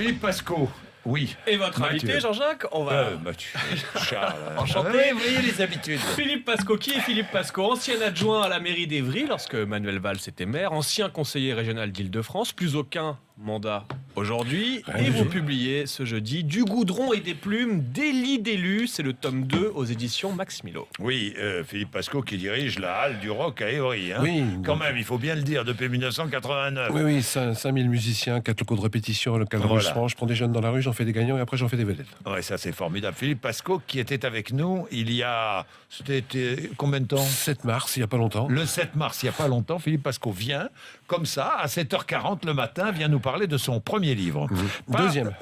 Philippe Pascot. Oui. Et votre invité, Jean-Jacques, on va... Charles. Enchanté. Oui, vous voyez les habitudes. Philippe Pascot, qui est Philippe Pascot? Ancien adjoint à la mairie d'Évry lorsque Manuel Valls était maire, ancien conseiller régional d'Île-de-France, plus aucun mandat aujourd'hui. Et vous publiez ce jeudi Du goudron et des plumes, délit d'élu. C'est le tome 2 aux éditions Max Milo. Oui, Philippe Pascot qui dirige la halle du rock à Évry. Hein. Oui. Quand même, il faut bien le dire, depuis 1989. Oui, 5000 musiciens, 4 locaux de répétition, un local d'enregistrement. Je prends des jeunes dans la rue, j'en fais des gagnants et après j'en fais des vedettes. Ouais, ça c'est formidable. Philippe Pascot qui était avec nous il y a... C'était combien de temps? 7 mars, il n'y a pas longtemps. Le 7 mars, il n'y a pas longtemps, Philippe Pascot vient, comme ça, à 7h40 le matin, vient nous parler de son premier livre. Deuxième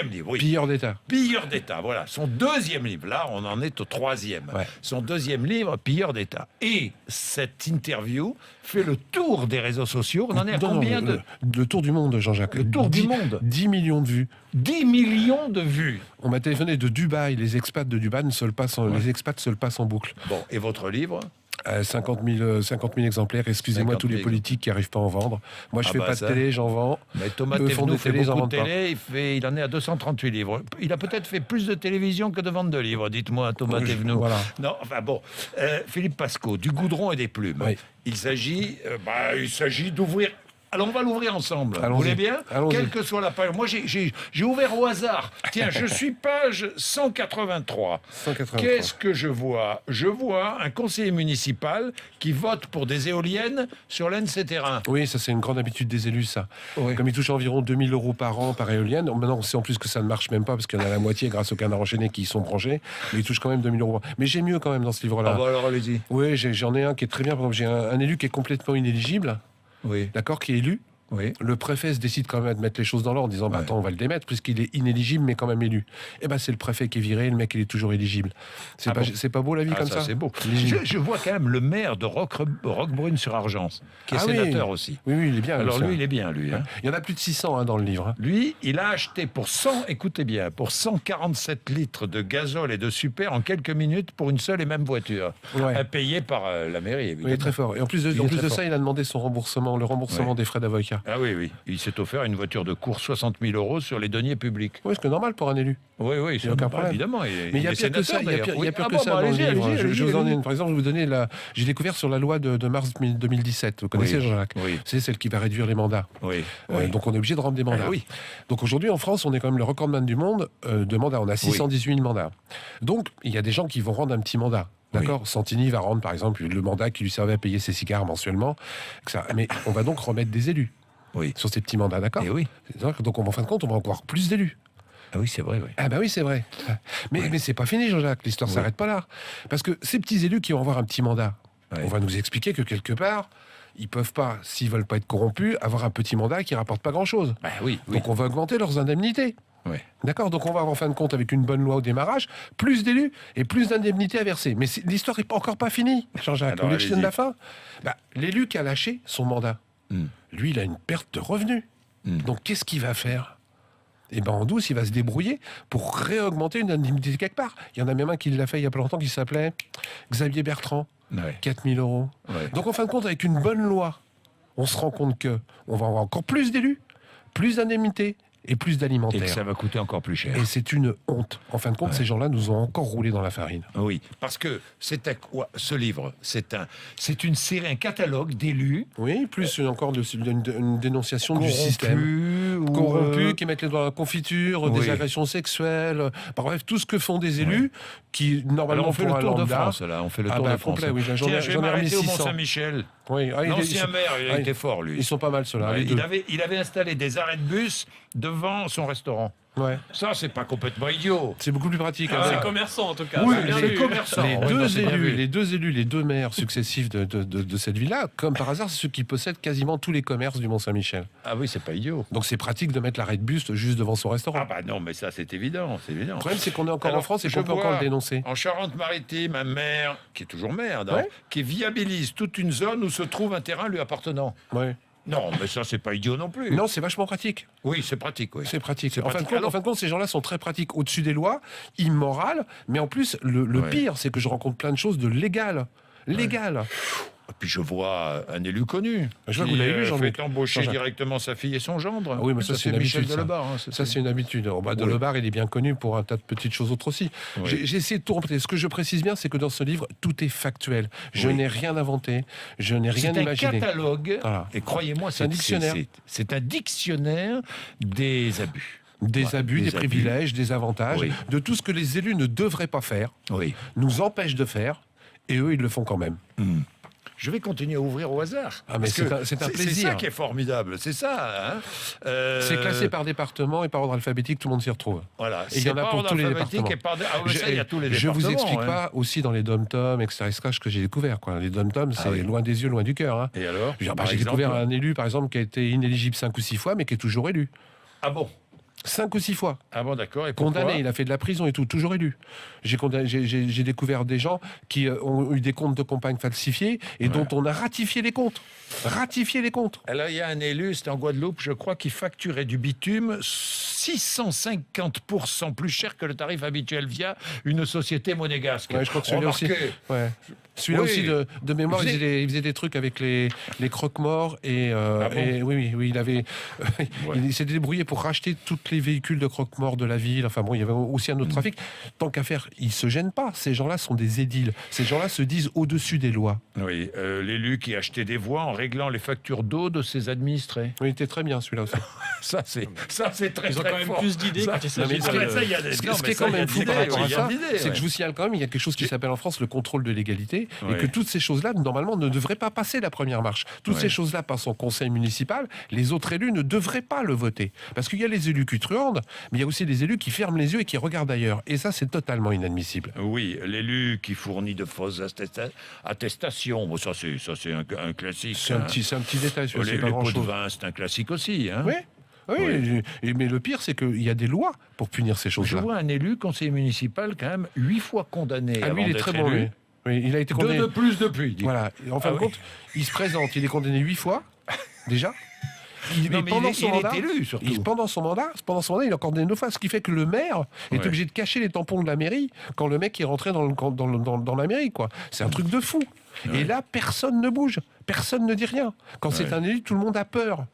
livre, oui. Pilleur d'État. Pilleur d'État, voilà. Son deuxième livre, là, on en est au troisième. Ouais. Son deuxième livre, Pilleur d'État. Et cette interview fait le tour des réseaux sociaux. On en est à combien de... Le tour du monde, Jean-Jacques. Le tour du monde. 10 millions de vues. 10 millions de vues. On m'a téléphoné de Dubaï. Les expats de Dubaï ne se le passent les expats se le passent en boucle. Bon, et votre livre? 50 000 exemplaires. Excusez-moi 50 tous 000. les politiques qui n'arrivent pas à en vendre. Moi, je fais pas de télé, j'en vends. Mais Thomas Eux font Thévenoud des fait télés, ils en beaucoup de vendent télé. Il en est à 238 livres. Il a peut-être fait plus de télévision que de vente de livres. Dites-moi, Thomas Thévenoud. Voilà. Non, enfin bon. Philippe Pascot, Du goudron et des plumes. Oui. Il s'agit d'ouvrir. Alors on va l'ouvrir ensemble. Vous voulez bien? Quelle que soit la page. Moi j'ai ouvert au hasard. Tiens, je suis page 183. 183. Qu'est-ce que je vois? Je vois un conseiller municipal qui vote pour des éoliennes sur l'un de ses terrains. Oui, ça c'est une grande habitude des élus, ça. Oui. Comme ils touchent environ 2 000 € par an par éolienne, maintenant on sait en plus que ça ne marche même pas parce qu'il y en a la moitié grâce aux canards enchaînés qui y sont branchés, mais ils touchent quand même 2 000 €. Mais j'ai mieux quand même dans ce livre-là. Ah bah alors allez-y. Oui, j'en ai un qui est très bien. Par exemple, j'ai un élu qui est complètement inéligible, Oui. d'accord, qui est élu. Oui. Le préfet se décide quand même de mettre les choses dans l'ordre en disant Ouais. attends, on va le démettre puisqu'il est inéligible mais quand même élu. Et c'est le préfet qui est viré, le mec il est toujours éligible. C'est pas beau la vie comme ça. C'est beau. Éligible. Je vois quand même le maire de Roquebrune-sur-Argence, qui est sénateur aussi. Oui, il est bien. Alors ça. lui, il est bien, lui. Hein. Il y en a plus de 600 dans le livre. Hein. Lui, il a acheté pour 147 litres de gazole et de super en quelques minutes pour une seule et même voiture, Ouais. payée par la mairie, évidemment. Il est très fort. Et en plus de ça, il a demandé son remboursement, le remboursement des frais d'avocat. Ah oui. Il s'est offert une voiture de course 60 000 € sur les deniers publics. Oui, c'est normal pour un élu. Oui, Il y a aucun problème. évidemment. Mais il y a pire que ça. Il y a pire que ça dans le allez-y, livre. allez-y, Je vous en ai allez-y. une. Par exemple, je vais vous donner j'ai découvert sur la loi de mars 2017. Vous connaissez, Oui. Jean-Jacques? Oui. C'est celle qui va réduire les mandats. Oui. Donc on est obligé de rendre des mandats. Oui. Donc aujourd'hui en France, on est quand même le recordman du monde de mandats. On a 618 mandats. Donc il y a des gens qui vont rendre un petit mandat. D'accord. Santini va rendre par exemple le mandat qui lui servait à payer ses cigares mensuellement. Mais on va donc remettre des élus. Oui. Sur ces petits mandats, d'accord? Et oui. Donc, en fin de compte, on va avoir plus d'élus. Ah oui, c'est vrai, oui. Ah bah oui, c'est vrai. Mais c'est pas fini, Jean-Jacques. L'histoire s'arrête pas là. Parce que ces petits élus qui vont avoir un petit mandat, on va nous expliquer que quelque part, ils peuvent pas, s'ils veulent pas être corrompus, avoir un petit mandat qui rapporte pas grand-chose. Bah oui. Donc on va augmenter leurs indemnités. Oui. D'accord. Donc on va avoir en fin de compte, avec une bonne loi au démarrage, plus d'élus et plus d'indemnités à verser. Mais l'histoire est encore pas finie, Jean-Jacques. Vous voulez que je tienne la fin? L'élu qui a lâché son mandat, lui, il a une perte de revenus. Donc, qu'est-ce qu'il va faire? En douce, il va se débrouiller pour réaugmenter une indemnité quelque part. Il y en a même un qui l'a fait il y a pas longtemps qui s'appelait Xavier Bertrand. 4 000 €. Ouais. Donc, en fin de compte, avec une bonne loi, on se rend compte qu'on va avoir encore plus d'élus, plus d'indemnités et plus Et d'alimentaires. que ça va coûter encore plus cher. Et c'est une honte. En fin de compte, ces gens-là nous ont encore roulé dans la farine. Oui, parce que ce livre, c'est une série, un catalogue d'élus Oui, plus encore une dénonciation du système. corrompus, Qui mettent les doigts dans la confiture, Oui. des agressions sexuelles, bref, tout ce que font des élus qui, normalement, Alors on fait pour le un tour de lambda- France, là. On fait le tour de France. complet, oui. J'en Tiens, ai je vais remis m'arrêter au 600. Mont-Saint-Michel. Oui, L'ancien maire, il a été fort, lui. Ils sont pas mal, ceux-là. les deux. Il avait installé des arrêts de bus devant son restaurant. Ouais. Ça, c'est pas complètement idiot. C'est beaucoup plus pratique. hein. C'est commerçant en tout cas. Oui, c'est bien c'est vu. commerçant. Les Ouais, deux non, c'est bien vu. les deux maires successifs de cette ville-là, comme par hasard, c'est ceux qui possèdent quasiment tous les commerces du Mont-Saint-Michel. Ah oui, c'est pas idiot. Donc c'est pratique de mettre l'arrêt de bus juste devant son restaurant. Ah bah non, mais ça, c'est évident, c'est évident. Le problème, c'est qu'on est encore Alors, en France et je qu'on peut vois encore le dénoncer. En Charente-Maritime, un maire, qui est toujours maire, Ouais. qui viabilise toute une zone où se trouve un terrain lui appartenant. Ouais. Non, mais ça, c'est pas idiot non plus. Non, c'est vachement pratique. Oui, c'est pratique, oui. C'est pratique. C'est En fin, de pratique. compte, Alors- en fin de compte, ces gens-là sont très pratiques, au-dessus des lois, immorales, mais en plus, le Ouais. pire, c'est que je rencontre plein de choses de légales. Légales. Puis je vois un élu connu Je vois que qui vous l'avez lu, fait embaucher Jean-Jacques. directement sa fille et son gendre. Ah oui, mais ça, c'est une Michel habitude, Delebarre. Hein, Ça, c'est une habitude. Delebarre, il est bien connu pour un tas de petites choses autres aussi. Oui. J'ai essayé de tout remonter. Ce que je précise bien, c'est que dans ce livre, tout est factuel. Je n'ai rien inventé, je n'ai rien imaginé. C'est un catalogue, Voilà. et croyez-moi, C'est un dictionnaire. C'est un dictionnaire des abus. Des abus, des privilèges, des avantages, Oui. de tout ce que les élus ne devraient pas faire, Oui. nous empêchent de faire, et eux, ils le font quand même. Je vais continuer à ouvrir au hasard. Ah, mais Parce que c'est un plaisir. C'est ça qui est formidable, c'est ça. Hein. C'est classé par département et par ordre alphabétique, tout le monde s'y retrouve. Voilà. Et il y en a pour tous les départements. Il y a tous les Je départements. vous explique hein. pas aussi dans les dom-toms, etc., ce que j'ai découvert. Quoi. Les dom-toms, c'est oui. loin des yeux, loin du cœur. Hein. Et alors J'ai par découvert exemple un élu, par exemple, qui a été inéligible 5 ou 6 fois, mais qui est toujours élu. Ah bon 5 ou 6 fois. Ah bon, d'accord. Et pourquoi Condamné, il a fait de la prison et tout, toujours élu. J'ai découvert des gens qui ont eu des comptes de campagne falsifiés et dont on a ratifié les comptes. Ratifié les comptes. Alors, il y a un élu, c'était en Guadeloupe, je crois, qui facturait du bitume 650% plus cher que le tarif habituel via une société monégasque. Ouais, je crois que celui-là aussi. Ouais. Celui-là Oui. aussi, de mémoire, il faisait des trucs avec les croque-morts et, et oui, il avait, il s'était débrouillé pour racheter tous les véhicules de croque-morts de la ville. Enfin bon, il y avait aussi un autre trafic. Tant qu'à faire, ils se gênent pas. Ces gens-là sont des édiles. Ces gens-là se disent au-dessus des lois. Oui, l'élu qui achetait des voix en réglant les factures d'eau de ses administrés. Oui, il était très bien celui-là aussi. Ça, c'est très, Ils ont très quand même fort. plus d'idées quand il s'agit mais de... ça, il y a des- Ce non, qui mais est ça, quand il y a même des fou par idées, rapport oui, à il y a ça, des idées, c'est que ouais. je vous signale quand même, il y a quelque chose qui s'appelle en France le contrôle de l'égalité, Ouais. et que toutes ces choses-là, normalement, ne devraient pas passer la première marche. Toutes Ouais. ces choses-là passent au conseil municipal, les autres élus ne devraient pas le voter. Parce qu'il y a les élus qui truandent, mais il y a aussi les élus qui ferment les yeux et qui regardent ailleurs. Et ça, c'est totalement inadmissible. Oui, l'élu qui fournit de fausses attestations. Bon, ça, c'est un classique. C'est un petit détail, Les, c'est pas les pots de grand-chose. vin, c'est un classique aussi. Hein. Oui, Oui. mais le pire, c'est qu'il y a des lois pour punir ces Je choses-là. vois un élu, conseiller municipal, quand même, 8 fois condamné. Ah, lui, avant il est d'être très bon, élu. lui. Oui, il a été Deux condamné. de plus depuis. dit. Voilà. Et en fin de oui. compte, il se présente, il est condamné 8 fois, déjà. Non, mais il est élu, surtout. Pendant son mandat, il est encore condamné 2 fois, ce qui fait que le maire est Ouais. obligé de cacher les tampons de la mairie quand le mec est rentré dans la mairie, quoi. C'est un truc de fou. Ouais. Et là, personne ne bouge, personne ne dit rien. Quand c'est Ouais. un élu, tout le monde a peur.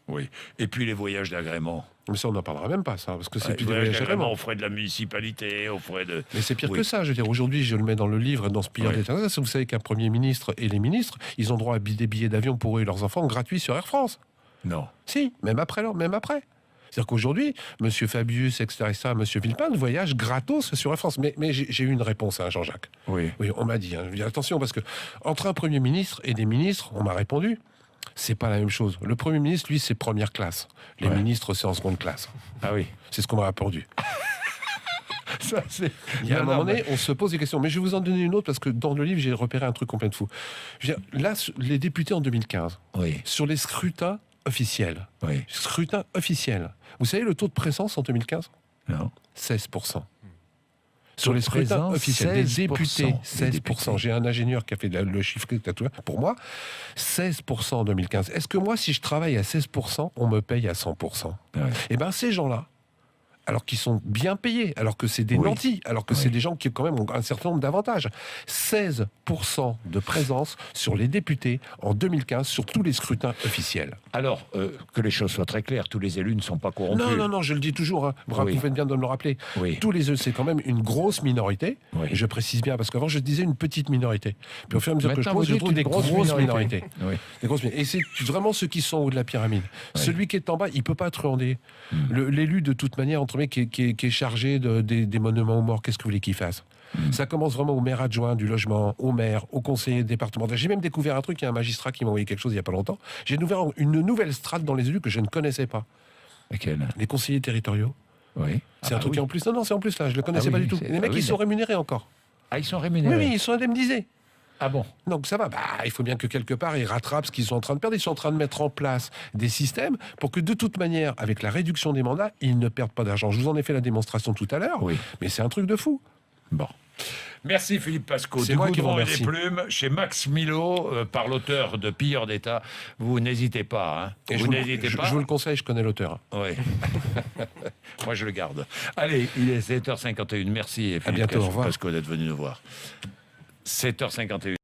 Oui. Et puis les voyages d'agrément. Mais ça, on n'en parlera même pas, ça, parce que c'est Les plus des voyages voyages d'agrément d'agrément. aux frais de la municipalité, aux frais de... Mais c'est pire Oui. que ça. Je veux dire, aujourd'hui, je le mets dans le livre, dans ce pire Ouais. d'état. Vous savez qu'un Premier ministre et les ministres, ils ont droit à des billets d'avion pour eux et leurs enfants gratuits sur Air France. Non. Si, même après. C'est-à-dire qu'aujourd'hui, M. Fabius, etc., M. Villepin voyagent gratos sur Air France. Mais j'ai eu une réponse à Jean-Jacques. Oui. Oui, on m'a dit, hein, je dis, attention, parce que entre un Premier ministre et des ministres, on m'a répondu, c'est pas la même chose. Le Premier ministre, lui, c'est première classe. Les Ouais. ministres, c'est en seconde classe. Ah oui. C'est ce qu'on m'a répondu. Ça, c'est... Il y a un Non, moment non, donné, on se pose des questions. Mais je vais vous en donner une autre, parce que dans le livre, j'ai repéré un truc complètement fou. Je veux dire, là, les députés en 2015, Oui. sur les scrutins officiels, Oui. vous savez le taux de présence en 2015 Non. 16%. Taux Sur de les scrutins présence, officiels, des 16%, députés, des 16%. députés. J'ai un ingénieur qui a fait le chiffre pour moi, 16% en 2015. Est-ce que moi, si je travaille à 16%, on me paye à 100% Ouais. Eh bien, ces gens-là, alors qu'ils sont bien payés, alors que c'est des Oui. nantis, alors que c'est des gens qui quand même ont un certain nombre d'avantages. 16% de présence sur les députés en 2015 sur tous les scrutins officiels. Alors, que les choses soient très claires, tous les élus ne sont pas corrompus. Non, je le dis toujours, hein. Oui. Vous faites bien de me le rappeler. Oui. Tous les c'est quand même une grosse minorité. Oui. Et je précise bien, parce qu'avant je disais une petite minorité. Puis au fur et à mesure que je Maintenant, pose, vous je dites trouve une des grosse grosses minorité. minorités. Oui. Des grosses minorités. Et c'est vraiment ceux qui sont au haut de la pyramide. Celui qui est en bas, il peut pas truander. L'élu, de toute manière, entre guillemets, qui est chargé des monuments aux morts, qu'est-ce que vous voulez qu'il fasse? Ça commence vraiment au maire adjoint du logement, au maire, au conseiller départemental. J'ai même découvert un truc, il y a un magistrat qui m'a envoyé quelque chose il n'y a pas longtemps. J'ai découvert une nouvelle strate dans les élus que je ne connaissais pas. Laquelle? Les conseillers territoriaux. Oui. C'est un truc qui est en plus. Non, c'est en plus là, je le connaissais Ah pas oui, du tout. c'est- Les mecs, ah oui, ils sont rémunérés encore. Ah, ils sont Oui, rémunérés. oui, ils sont indemnisés. Ah bon? Donc ça va. Il faut bien que quelque part ils rattrapent ce qu'ils sont en train de perdre. Ils sont en train de mettre en place des systèmes pour que de toute manière, avec la réduction des mandats, ils ne perdent pas d'argent. Je vous en ai fait la démonstration tout à l'heure. Oui. Mais c'est un truc de fou. Bon. Merci Philippe Pasco. C'est Du moi qui vous Goudron et des remercie. plumes, chez Max Milo, par l'auteur de Pilleurs d'État. Vous n'hésitez pas. Hein. Et Vous n'hésitez pas. je vous le conseille, je connais l'auteur. Oui. Moi, je le garde. Allez, il est 7h51. Merci Philippe bientôt, au revoir. Pasco d'être venu nous voir. 7h51.